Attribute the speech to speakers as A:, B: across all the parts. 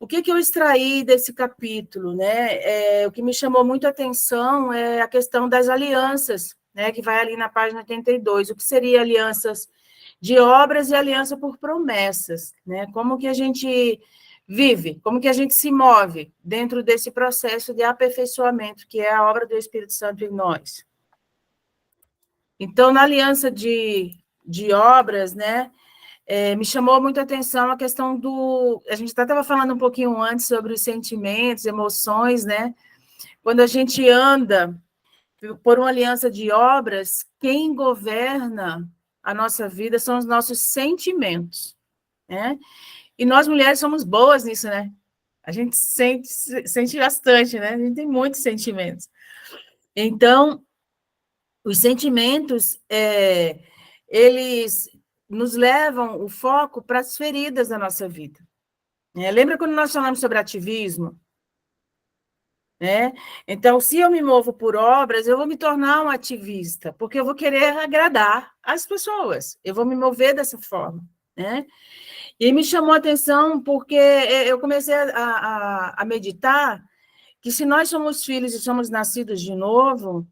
A: O que eu extraí desse capítulo, né? O que me chamou muito a atenção é a questão das alianças, né? Que vai ali na página 82. O que seria alianças de obras e aliança por promessas, né? Como que a gente vive, como que a gente se move dentro desse processo de aperfeiçoamento, que é a obra do Espírito Santo em nós. Então, na aliança de obras, né? Me chamou muito a atenção a questão do... A gente estava falando um pouquinho antes sobre os sentimentos, emoções, né? Quando a gente anda por uma aliança de obras, quem governa a nossa vida são os nossos sentimentos, né? E nós, mulheres, somos boas nisso, né? A gente sente bastante, né? A gente tem muitos sentimentos. Então, os sentimentos, eles nos levam o foco para as feridas da nossa vida. Lembra quando nós falamos sobre ativismo? Então, se eu me movo por obras, eu vou me tornar um ativista, porque eu vou querer agradar as pessoas, eu vou me mover dessa forma, né? E me chamou a atenção porque eu comecei a meditar que se nós somos filhos e somos nascidos de novo,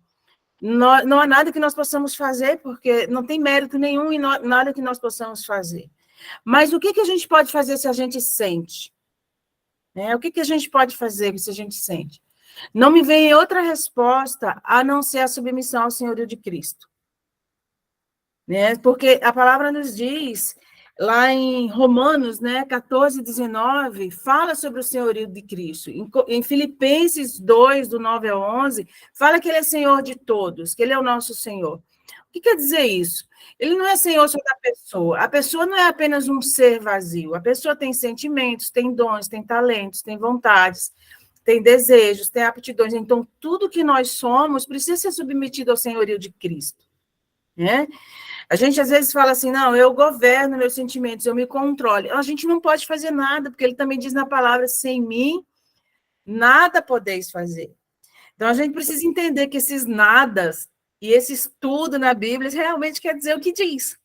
A: não há nada que nós possamos fazer, porque não tem mérito nenhum em nada que nós possamos fazer. Mas o que a gente pode fazer se a gente sente? O que a gente pode fazer se a gente sente? Não me vem outra resposta a não ser a submissão ao senhorio de Cristo. Porque a palavra nos diz, lá em Romanos, 14, 19, fala sobre o senhorio de Cristo. Em Filipenses 2, do 9 ao 11, fala que ele é Senhor de todos, que ele é o nosso Senhor. O que quer dizer isso? Ele não é Senhor só da pessoa. A pessoa não é apenas um ser vazio. A pessoa tem sentimentos, tem dons, tem talentos, tem vontades, tem desejos, tem aptidões. Então, tudo que nós somos precisa ser submetido ao senhorio de Cristo. A gente, às vezes, fala assim, não, eu governo meus sentimentos, eu me controlo. A gente não pode fazer nada, porque ele também diz na palavra, sem mim, nada podeis fazer. Então, a gente precisa entender que esses nadas e esse tudo na Bíblia realmente quer dizer o que diz.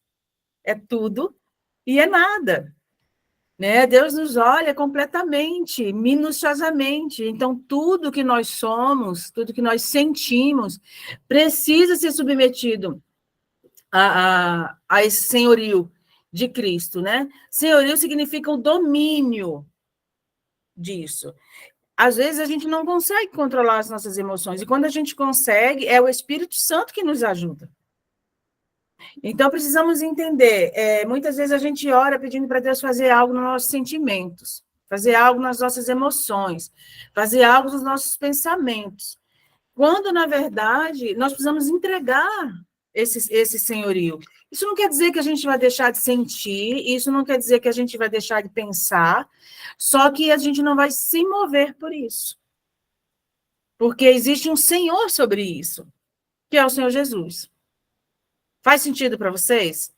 A: É tudo e é nada. Deus nos olha completamente, minuciosamente. Então, tudo que nós somos, tudo que nós sentimos, precisa ser submetido a esse senhorio de Cristo, Senhorio significa o domínio disso. Às vezes, a gente não consegue controlar as nossas emoções, e quando a gente consegue, é o Espírito Santo que nos ajuda. Então, precisamos entender, muitas vezes a gente ora pedindo para Deus fazer algo nos nossos sentimentos, fazer algo nas nossas emoções, fazer algo nos nossos pensamentos, quando, na verdade, nós precisamos entregar esse senhorio. Isso não quer dizer que a gente vai deixar de sentir, isso não quer dizer que a gente vai deixar de pensar, só que a gente não vai se mover por isso. Porque existe um Senhor sobre isso, que é o Senhor Jesus. Faz sentido para vocês?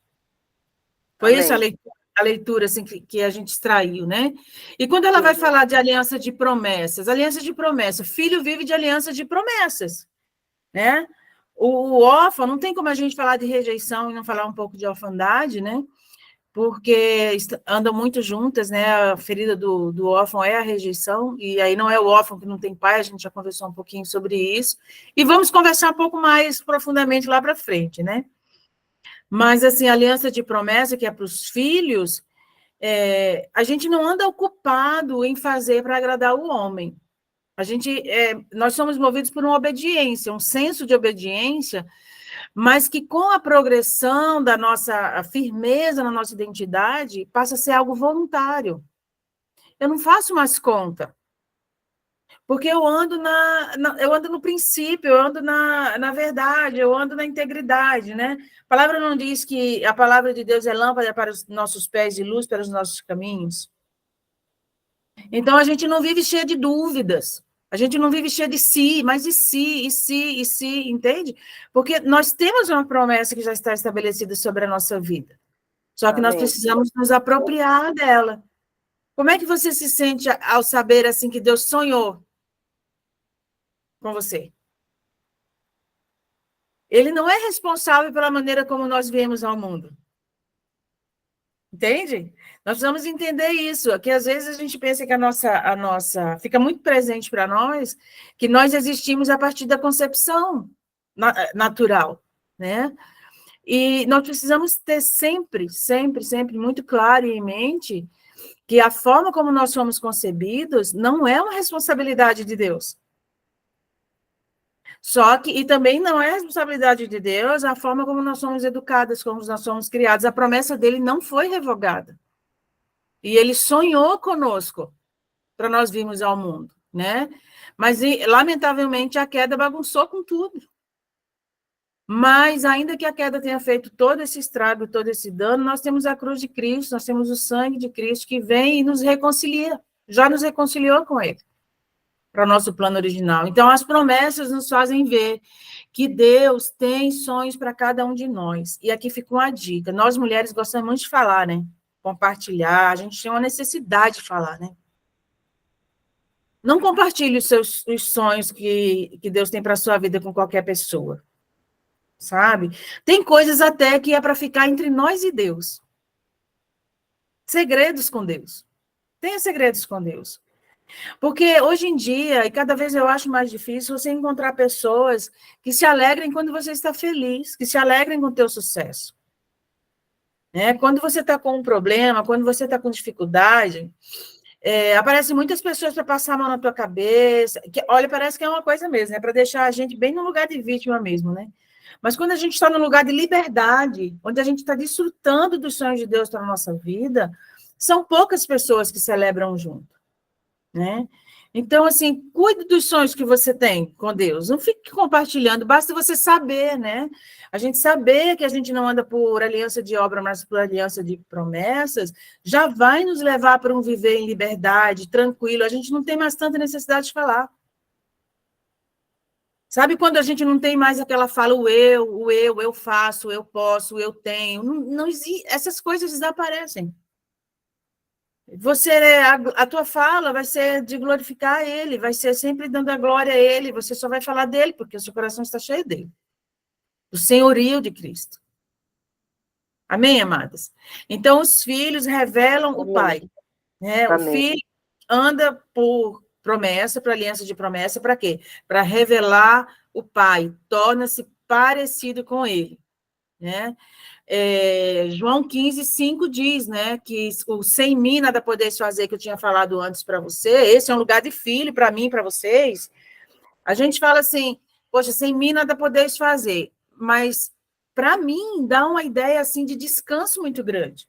A: Foi isso a leitura assim, que a gente extraiu, E quando ela vai falar de aliança de promessas, filho vive de aliança de promessas, O órfão, não tem como a gente falar de rejeição e não falar um pouco de orfandade, Porque andam muito juntas, A ferida do órfão é a rejeição, e aí não é o órfão que não tem pai, a gente já conversou um pouquinho sobre isso, e vamos conversar um pouco mais profundamente lá para frente, Mas, assim, a aliança de promessa, que é para os filhos, a gente não anda ocupado em fazer para agradar o homem. Nós somos movidos por uma obediência, um senso de obediência, mas que com a progressão da nossa firmeza na nossa identidade, passa a ser algo voluntário. Eu não faço mais conta, porque eu ando eu ando no princípio, eu ando na verdade, eu ando na integridade, A palavra não diz que a palavra de Deus é lâmpada para os nossos pés e luz para os nossos caminhos? Então, a gente não vive cheia de dúvidas, a gente não vive cheia de si, mas e se, entende? Porque nós temos uma promessa que já está estabelecida sobre a nossa vida, só que nós precisamos nos apropriar dela. Como é que você se sente ao saber assim que Deus sonhou com você? Ele não é responsável pela maneira como nós viemos ao mundo. Entende? Nós precisamos entender isso, que às vezes a gente pensa que a nossa fica muito presente para nós, que nós existimos a partir da concepção natural, né? E nós precisamos ter sempre, sempre, sempre muito claro em mente que a forma como nós somos concebidos não é uma responsabilidade de Deus. Só que, e também não é responsabilidade de Deus a forma como nós somos educadas, como nós somos criados. A promessa dele não foi revogada. E ele sonhou conosco para nós virmos ao mundo, né? Mas, lamentavelmente, a queda bagunçou com tudo. Mas, ainda que a queda tenha feito todo esse estrago, todo esse dano, nós temos a cruz de Cristo, nós temos o sangue de Cristo que vem e nos reconcilia, já nos reconciliou com ele, para o nosso plano original. Então, as promessas nos fazem ver que Deus tem sonhos para cada um de nós. E aqui fica uma dica. Nós, mulheres, gostamos muito de falar, né? Compartilhar, a gente tem uma necessidade de falar, né? Não compartilhe os sonhos que Deus tem para a sua vida com qualquer pessoa, sabe? Tem coisas até que é para ficar entre nós e Deus. Segredos com Deus. Tenha segredos com Deus. Porque hoje em dia, e cada vez eu acho mais difícil, você encontrar pessoas que se alegrem quando você está feliz, que se alegrem com o teu sucesso. Né? Quando você está com um problema, quando você está com dificuldade, aparecem muitas pessoas para passar a mão na tua cabeça. Que, olha, parece que é uma coisa mesmo, né? Para deixar a gente bem no lugar de vítima mesmo, né? Mas quando a gente está no lugar de liberdade, onde a gente está desfrutando dos sonhos de Deus para a nossa vida, são poucas pessoas que celebram junto, né? Então, assim, cuide dos sonhos que você tem com Deus. Não fique compartilhando, basta você saber, né? A gente saber que a gente não anda por aliança de obra, mas por aliança de promessas, já vai nos levar para um viver em liberdade, tranquilo. A gente não tem mais tanta necessidade de falar. Sabe quando a gente não tem mais aquela fala, eu faço, eu posso, eu tenho. Não existe, essas coisas desaparecem. Você, a tua fala vai ser de glorificar ele, vai ser sempre dando a glória a ele, você só vai falar dele, porque o seu coração está cheio dele, do senhorio de Cristo. Amém, amadas? Então, os filhos revelam o Pai. Né? O filho anda por promessa, por aliança de promessa, para quê? Para revelar o Pai, torna-se parecido com ele. Né? João 15:5 diz, né, que o sem mim nada podeis fazer, que eu tinha falado antes para você, esse é um lugar de filho para mim, para vocês. A gente fala assim, poxa, sem mim nada podeis fazer, mas para mim dá uma ideia assim de descanso muito grande.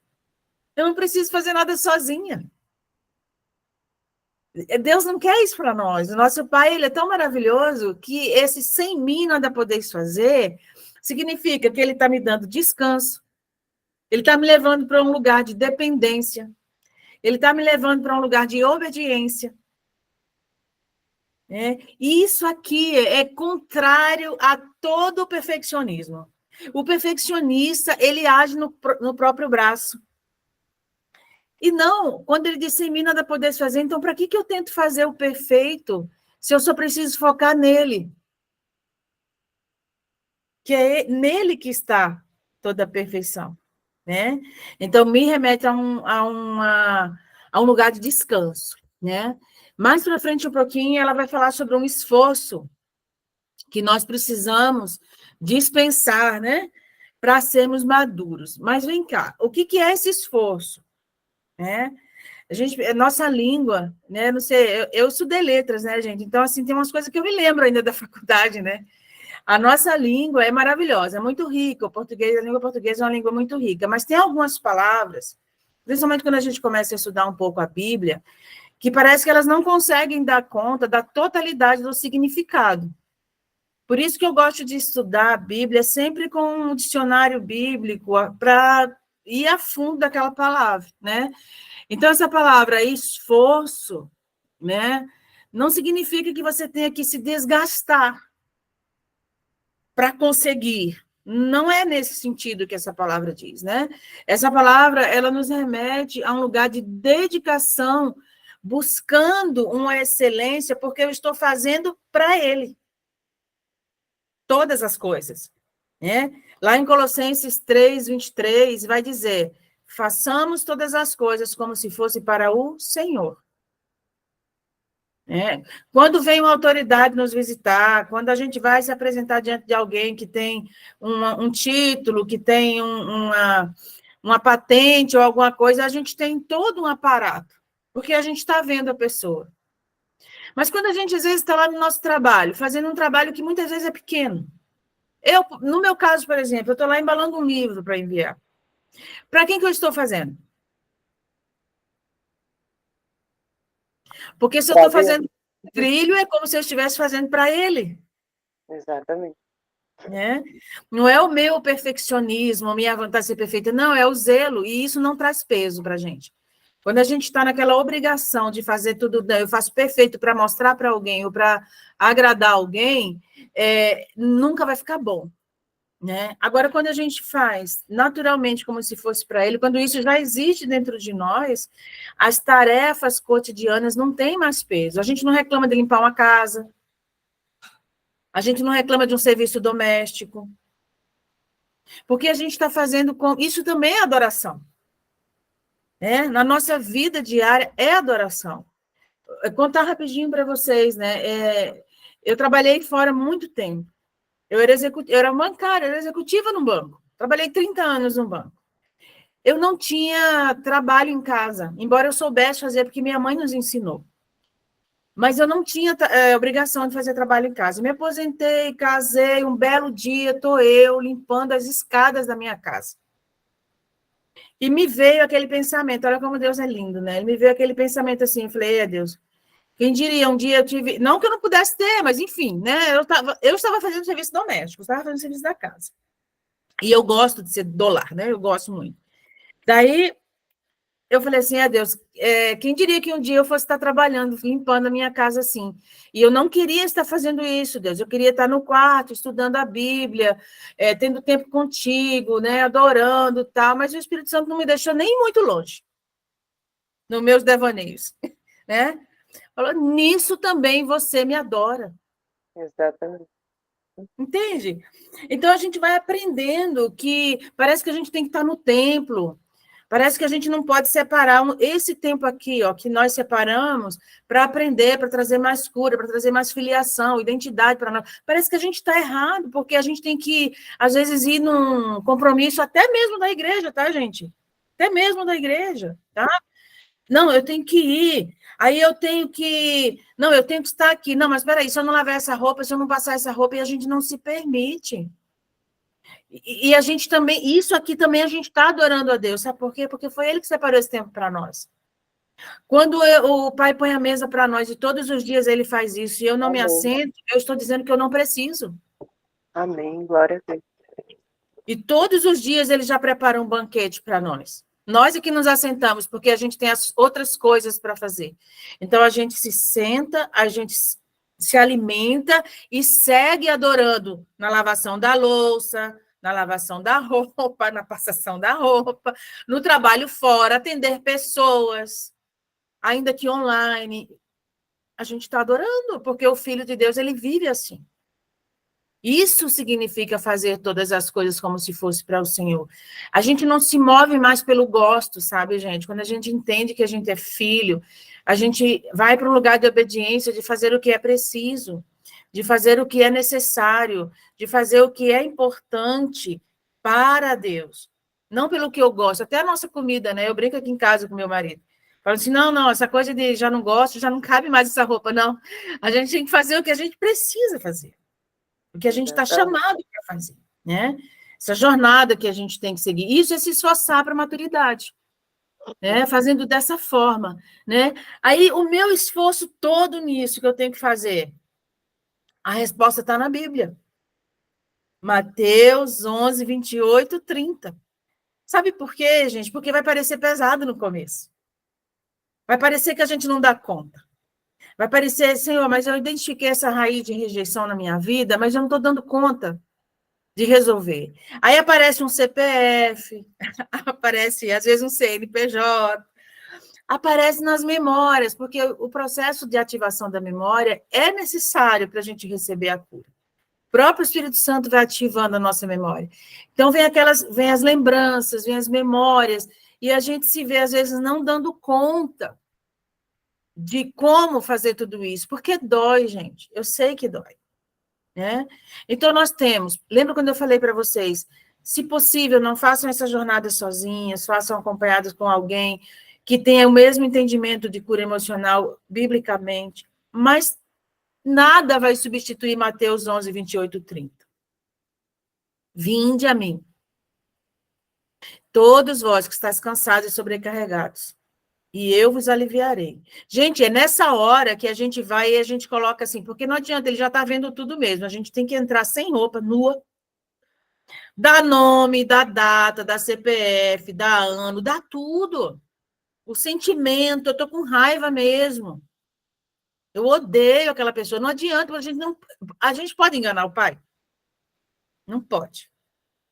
A: Eu não preciso fazer nada sozinha. Deus não quer isso para nós. O nosso Pai, ele é tão maravilhoso que esse sem mim nada podeis fazer significa que ele está me dando descanso, ele está me levando para um lugar de dependência, ele está me levando para um lugar de obediência. E isso aqui é contrário a todo o perfeccionismo. O perfeccionista, ele age no próprio braço. E não, quando ele disse em mim nada podeis fazer, então para que eu tento fazer o perfeito se eu só preciso focar nele? Que é nele que está toda a perfeição, né? Então, me remete a um lugar de descanso, né? Mais para frente um pouquinho, ela vai falar sobre um esforço que nós precisamos dispensar, né? Para sermos maduros. Mas vem cá, o que é esse esforço? Né? Nossa língua, né? Não sei, eu estudei letras, né, gente? Então, assim, tem umas coisas que eu me lembro ainda da faculdade, né? A nossa língua é maravilhosa, é muito rica. A língua portuguesa é uma língua muito rica, mas tem algumas palavras, principalmente quando a gente começa a estudar um pouco a Bíblia, que parece que elas não conseguem dar conta da totalidade do significado. Por isso que eu gosto de estudar a Bíblia sempre com um dicionário bíblico para ir a fundo daquela palavra, né? Então, essa palavra esforço, né, não significa que você tenha que se desgastar para conseguir. Não é nesse sentido que essa palavra diz, né? Essa palavra, ela nos remete a um lugar de dedicação, buscando uma excelência, porque eu estou fazendo para ele todas as coisas, né? Lá em Colossenses 3:23, vai dizer, façamos todas as coisas como se fosse para o Senhor. Quando vem uma autoridade nos visitar, quando a gente vai se apresentar diante de alguém que tem um título, que tem uma patente ou alguma coisa, a gente tem todo um aparato, porque a gente está vendo a pessoa. Mas quando a gente, às vezes, está lá no nosso trabalho, fazendo um trabalho que muitas vezes é pequeno. No meu caso, por exemplo, eu estou lá embalando um livro para enviar. Para quem que eu estou fazendo? Porque se eu estou fazendo trilho, é como se eu estivesse fazendo para ele.
B: Exatamente.
A: Não é o meu perfeccionismo, a minha vontade de ser perfeita, não, é o zelo, e isso não traz peso para a gente. Quando a gente está naquela obrigação de fazer tudo, eu faço perfeito para mostrar para alguém ou para agradar alguém, nunca vai ficar bom. Agora, quando a gente faz naturalmente como se fosse para ele, quando isso já existe dentro de nós, as tarefas cotidianas não têm mais peso. A gente não reclama de limpar uma casa, a gente não reclama de um serviço doméstico, porque a gente está fazendo com... Isso também é adoração. Na nossa vida diária é adoração. Vou contar rapidinho para vocês, eu trabalhei fora muito tempo. Eu era bancária, era executiva no banco. Trabalhei 30 anos no banco. Eu não tinha trabalho em casa, embora eu soubesse fazer, porque minha mãe nos ensinou. Mas eu não tinha obrigação de fazer trabalho em casa. Me aposentei, casei, um belo dia, estou eu limpando as escadas da minha casa. E me veio aquele pensamento, olha como Deus é lindo, né? Me veio aquele pensamento assim, falei, Deus, quem diria, um dia eu tive... Não que eu não pudesse ter, mas enfim, né? Eu estava fazendo serviço doméstico, estava fazendo serviço da casa. E eu gosto de ser dolar, né? Eu gosto muito. Daí, eu falei assim, Deus, quem diria que um dia eu fosse estar trabalhando, limpando a minha casa assim? E eu não queria estar fazendo isso, Deus. Eu queria estar no quarto, estudando a Bíblia, tendo tempo contigo, né? Adorando e tal. Mas o Espírito Santo não me deixou nem muito longe, nos meus devaneios, né? Falou, nisso também você me adora.
B: Exatamente.
A: Entende? Então, a gente vai aprendendo que parece que a gente tem que estar no templo, parece que a gente não pode separar esse tempo aqui, ó, que nós separamos para aprender, para trazer mais cura, para trazer mais filiação, identidade para nós. Parece que a gente está errado, porque a gente tem que, às vezes, ir num compromisso até mesmo da igreja, tá, gente? Até mesmo da igreja, tá? Não, eu tenho que ir. Aí eu tenho que... Não, eu tenho que estar aqui. Não, mas espera aí, se eu não lavar essa roupa, se eu não passar essa roupa, e a gente não se permite. E a gente também... Isso aqui também a gente está adorando a Deus. Sabe por quê? Porque foi Ele que separou esse tempo para nós. Quando o Pai põe a mesa para nós e todos os dias Ele faz isso e eu não me assento, eu estou dizendo que eu não preciso.
B: Amém, glória a Deus.
A: E todos os dias Ele já prepara um banquete para nós. Nós é que nos assentamos, porque a gente tem as outras coisas para fazer. Então, a gente se senta, a gente se alimenta e segue adorando na lavação da louça, na lavação da roupa, na passação da roupa, no trabalho fora, atender pessoas, ainda que online. A gente está adorando, porque o Filho de Deus, ele vive assim. Isso significa fazer todas as coisas como se fosse para o Senhor. A gente não se move mais pelo gosto, sabe, gente? Quando a gente entende que a gente é filho, a gente vai para um lugar de obediência, de fazer o que é preciso, de fazer o que é necessário, de fazer o que é importante para Deus. Não pelo que eu gosto. Até a nossa comida, né? Eu brinco aqui em casa com meu marido. Falo assim, não, essa coisa de já não gosto, já não cabe mais essa roupa, não. A gente tem que fazer o que a gente precisa fazer. O que a gente está chamado para fazer, né? Essa jornada que a gente tem que seguir. Isso é se esforçar para a maturidade, né? Fazendo dessa forma, né? Aí, o meu esforço todo nisso que eu tenho que fazer, a resposta está na Bíblia. Mateus 11, 28, 30. Sabe por quê, gente? Porque vai parecer pesado no começo. Vai parecer que a gente não dá conta. Vai parecer, Senhor, mas eu identifiquei essa raiz de rejeição na minha vida, mas eu não estou dando conta de resolver. Aí aparece um CPF, aparece, às vezes, um CNPJ, aparece nas memórias, porque o processo de ativação da memória é necessário para a gente receber a cura. O próprio Espírito Santo vai ativando a nossa memória. Então, vem as lembranças, vem as memórias, e a gente se vê, às vezes, não dando conta de como fazer tudo isso, porque dói, gente. Eu sei que dói, né? Então, nós temos... Lembra quando eu falei para vocês? Se possível, não façam essa jornada sozinhas, façam acompanhadas com alguém que tenha o mesmo entendimento de cura emocional, biblicamente, mas nada vai substituir Mateus 11, 28, 30. Vinde a mim, todos vós que estáis cansados e sobrecarregados, e eu vos aliviarei. Gente, é nessa hora que a gente vai e a gente coloca assim, porque não adianta, ele já está vendo tudo mesmo, a gente tem que entrar sem roupa, nua, dá nome, dá data, dá CPF, dá ano, dá tudo. O sentimento, eu estou com raiva mesmo. Eu odeio aquela pessoa. Não adianta, a gente pode enganar o pai? Não pode.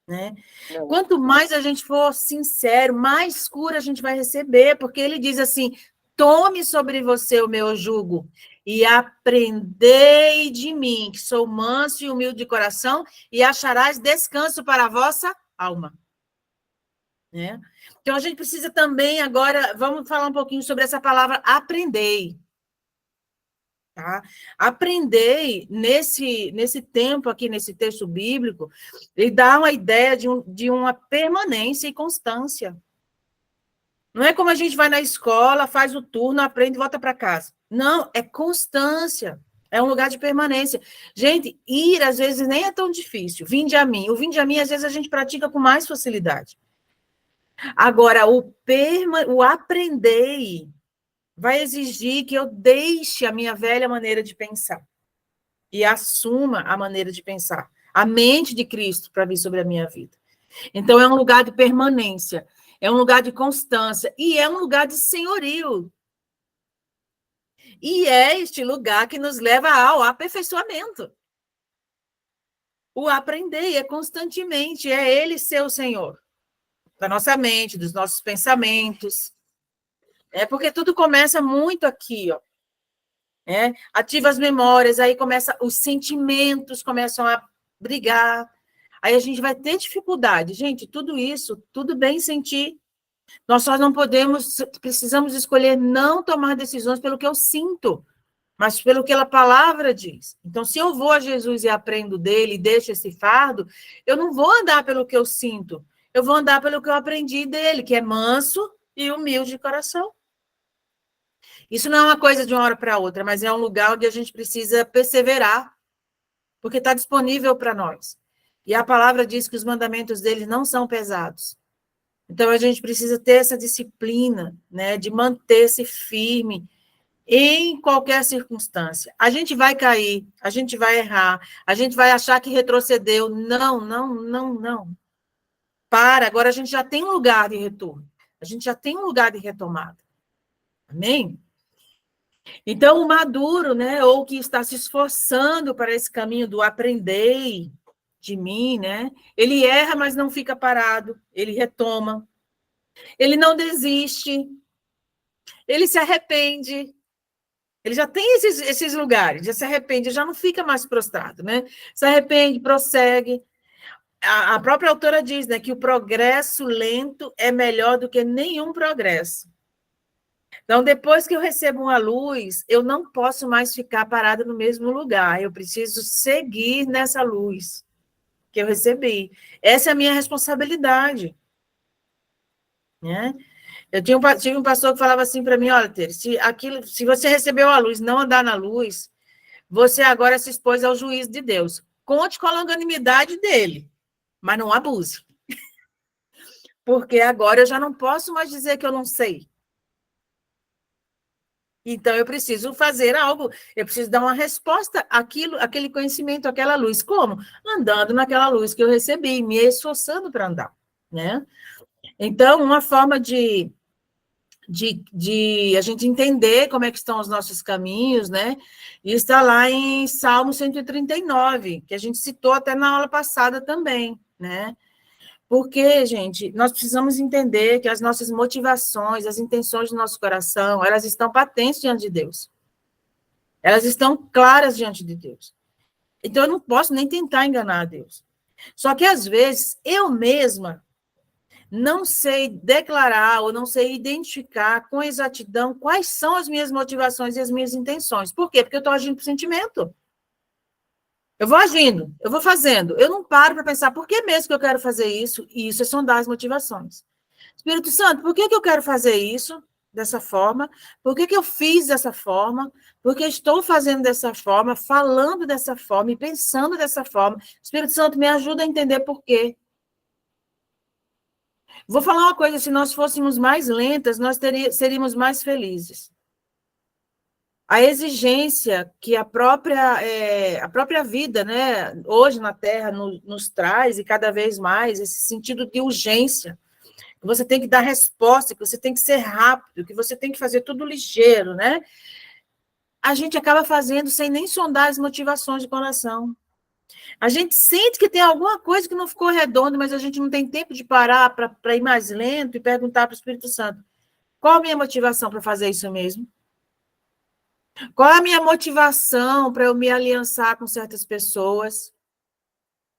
A: Né?
B: Não.
A: Quanto mais a gente for sincero, mais cura a gente vai receber, porque ele diz assim: tome sobre você o meu jugo e aprendei de mim, que sou manso e humilde de coração, e acharás descanso para a vossa alma. Né? Então, a gente precisa também, agora, vamos falar um pouquinho sobre essa palavra aprendei. Tá? Aprendei, nesse tempo aqui, nesse texto bíblico, ele dá uma ideia de uma permanência e constância. Não é como a gente vai na escola, faz o turno, aprende e volta para casa. Não, é constância. É um lugar de permanência. Gente, ir, às vezes, nem é tão difícil. Vinde a mim. O vinde a mim, às vezes, a gente pratica com mais facilidade. Agora, o aprender vai exigir que eu deixe a minha velha maneira de pensar e assuma a maneira de pensar, a mente de Cristo para vir sobre a minha vida. Então, é um lugar de permanência, é um lugar de constância e é um lugar de senhorio. E é este lugar que nos leva ao aperfeiçoamento. O aprender é constantemente, é Ele ser o Senhor da nossa mente, dos nossos pensamentos. É porque tudo começa muito aqui, ó. Ativa as memórias, aí começa, os sentimentos começam a brigar, aí a gente vai ter dificuldade. Gente, tudo isso, tudo bem sentir. Nós só não precisamos escolher não tomar decisões pelo que eu sinto, mas pelo que a palavra diz. Então, se eu vou a Jesus e aprendo dele, e deixo esse fardo, eu não vou andar pelo que eu sinto, eu vou andar pelo que eu aprendi dele, que é manso e humilde de coração. Isso não é uma coisa de uma hora para outra, mas é um lugar onde a gente precisa perseverar, porque está disponível para nós. E a palavra diz que os mandamentos dele não são pesados. Então, a gente precisa ter essa disciplina, né, de manter-se firme em qualquer circunstância. A gente vai cair, a gente vai errar, a gente vai achar que retrocedeu. Não, não, não, não. Agora a gente já tem um lugar de retorno. A gente já tem um lugar de retomada. Amém? Então, o maduro, né, ou que está se esforçando para esse caminho do aprender de mim, né, ele erra, mas não fica parado, ele retoma, ele não desiste, ele se arrepende, ele já tem esses lugares, já se arrepende, já não fica mais prostrado, né, se arrepende, prossegue. A própria autora diz, né, que o progresso lento é melhor do que nenhum progresso. Então, depois que eu recebo uma luz, eu não posso mais ficar parada no mesmo lugar. Eu preciso seguir nessa luz que eu recebi. Essa é a minha responsabilidade. Né? Eu tive um pastor que falava assim para mim: olha, Tere, se você recebeu a luz, não andar na luz, você agora se expôs ao juízo de Deus. Conte com a longanimidade dele, mas não abuse. Porque agora eu já não posso mais dizer que eu não sei. Então, eu preciso fazer algo, eu preciso dar uma resposta àquele conhecimento, àquela luz. Como? Andando naquela luz que eu recebi, me esforçando para andar. Né? Então, uma forma de a gente entender como é que estão os nossos caminhos, né? E está lá em Salmo 139, que a gente citou até na aula passada também, né? Porque, gente, nós precisamos entender que as nossas motivações, as intenções do nosso coração, elas estão patentes diante de Deus. Elas estão claras diante de Deus. Então, eu não posso nem tentar enganar a Deus. Só que, às vezes, eu mesma não sei declarar ou não sei identificar com exatidão quais são as minhas motivações e as minhas intenções. Por quê? Porque eu estou agindo por sentimento. Eu vou agindo, eu vou fazendo. Eu não paro para pensar por que mesmo que eu quero fazer isso, e isso é sondar as motivações. Espírito Santo, por que eu quero fazer isso dessa forma? Por que eu fiz dessa forma? Por que estou fazendo dessa forma, falando dessa forma e pensando dessa forma? Espírito Santo, me ajuda a entender por quê. Vou falar uma coisa, se nós fôssemos mais lentas, nós seríamos mais felizes. A exigência que a própria vida, né, hoje na Terra, nos traz, e cada vez mais, esse sentido de urgência, que você tem que dar resposta, que você tem que ser rápido, que você tem que fazer tudo ligeiro, né? A gente acaba fazendo sem nem sondar as motivações do coração. A gente sente que tem alguma coisa que não ficou redonda, mas a gente não tem tempo de parar para ir mais lento e perguntar para o Espírito Santo: qual a minha motivação para fazer isso mesmo? Qual a minha motivação para eu me aliançar com certas pessoas?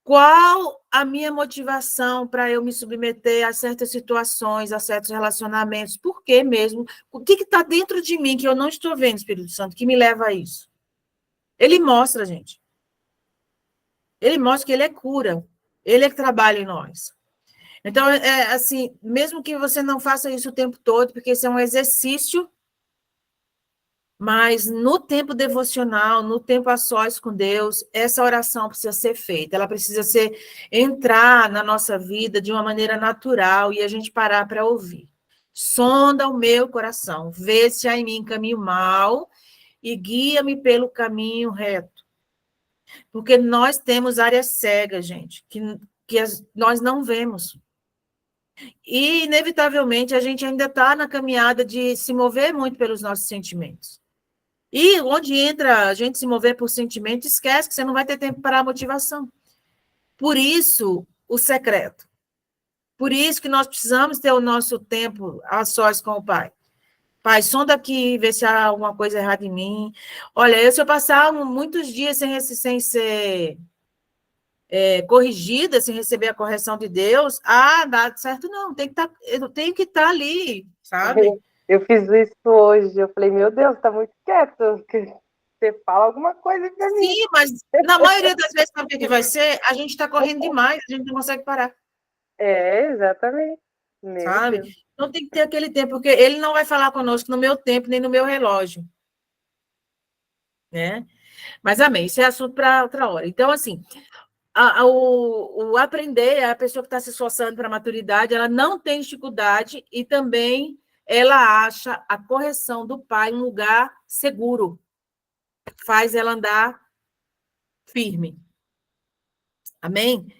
A: Qual a minha motivação para eu me submeter a certas situações, a certos relacionamentos? Por quê mesmo? O que está dentro de mim que eu não estou vendo, Espírito Santo, que me leva a isso? Ele mostra, gente. Ele mostra que ele é cura. Ele é que trabalha em nós. Então, assim, mesmo que você não faça isso o tempo todo, porque isso é um exercício, mas no tempo devocional, no tempo a sós com Deus, essa oração precisa ser feita. Ela precisa entrar na nossa vida de uma maneira natural e a gente parar para ouvir. Sonda o meu coração, vê se há em mim caminho mau e guia-me pelo caminho reto. Porque nós temos áreas cegas, gente, nós não vemos. E, inevitavelmente, a gente ainda está na caminhada de se mover muito pelos nossos sentimentos. E onde entra a gente se mover por sentimento, esquece que você não vai ter tempo para a motivação. Por isso, o secreto. Por isso que nós precisamos ter o nosso tempo a sós com o Pai. Pai, sonda aqui, vê se há alguma coisa errada em mim. Olha, se eu passar muitos dias sem ser corrigida, sem receber a correção de Deus, dá certo não, eu tenho que estar ali, sabe?
B: Eu fiz isso hoje, eu falei, meu Deus, tá muito quieto, você fala alguma coisa pra mim.
A: Sim, mas na maioria das vezes, sabe o que vai ser? A gente está correndo demais, a gente não consegue parar.
B: Exatamente. Meu
A: Sabe?
B: Deus.
A: Então tem que ter aquele tempo, porque ele não vai falar conosco no meu tempo, nem no meu relógio. Né? Mas amém, isso é assunto para outra hora. Então, assim, o aprender, a pessoa que está se esforçando para a maturidade, ela não tem dificuldade e também ela acha a correção do pai um lugar seguro. Faz ela andar firme. Amém?